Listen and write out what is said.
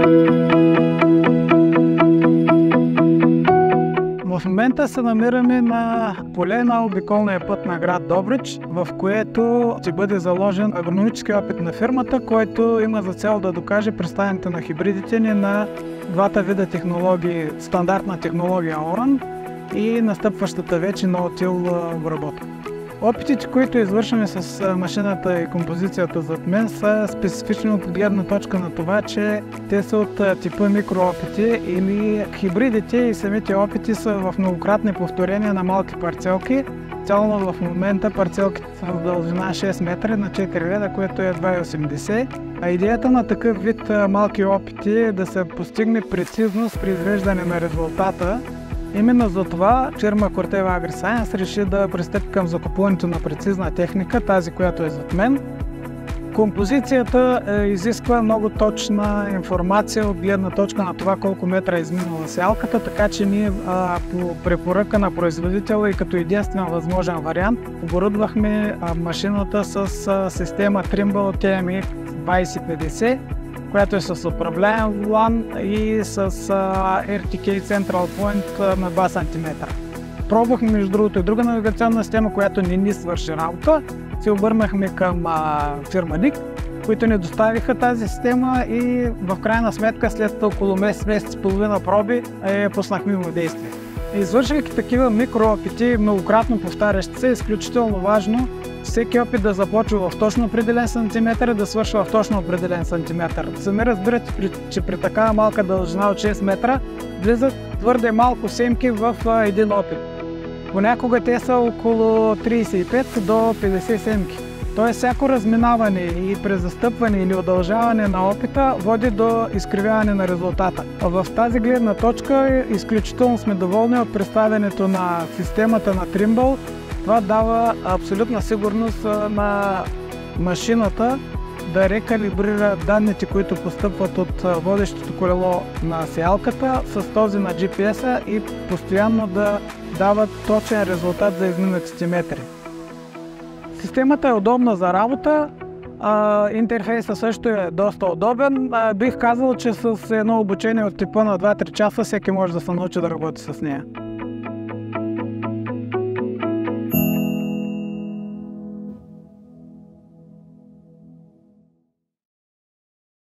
В момента се намираме на поле на обиколния път на град Добрич, в което ще бъде заложен агрономически опит на фирмата, който има за цел да докаже представянето на хибридите ни на двата вида технологии, стандартна технология Оран и настъпващата вече ноутил обработка. Опитите, които извършваме с машината и композицията зад мен, са специфични от гледна точка на това, че те са от типа микроопити или хибридите и самите опити са в многократни повторения на малки парцелки. Цяло в момента парцелките са в дължина 6 метра на 4 реда, което е 2,80. А идеята на такъв вид малки опити е да се постигне прецизност при извеждане на резултата. Именно за това фирма Corteva AgriScience реши да пристъпи към закупуването на прецизна техника, тази, която е зад мен. Композицията изисква много точна информация от гледна точка на това колко метра е изминала сеялката, така че ние по препоръка на производителя и като единствен възможен вариант оборудвахме машината с система Trimble TMX 2050, която е с управляем волан и с RTK Central Point на 2 см. Пробвахме между другото и друга навигационна система, която не ни свърши работа. Се обърнахме към фирма DIC, които ни доставиха тази система и в крайна сметка след около месец и половина проби пуснахме в действие. Извършвайки такива микроопити, многократно повтарящи се, е изключително важно всеки опит да започва в точно определен сантиметър и да свършва в точно определен сантиметър. Сами разбирате, че при такава малка дължина от 6 метра влизат твърде малко семки в един опит. Понякога те са около 35 до 50 семки. Тоест всяко разминаване и презастъпване или удължаване на опита води до изкривяване на резултата. В тази гледна точка изключително сме доволни от представянето на системата на Trimble. Това дава абсолютна сигурност на машината да рекалибрира данните, които постъпват от водещото колело на сеялката с този на GPS-а и постоянно да дават точен резултат за изминатите метри. Системата е удобна за работа, интерфейсът също е доста удобен. Бих казал, че с едно обучение от типа на 2-3 часа всеки може да се научи да работи с нея.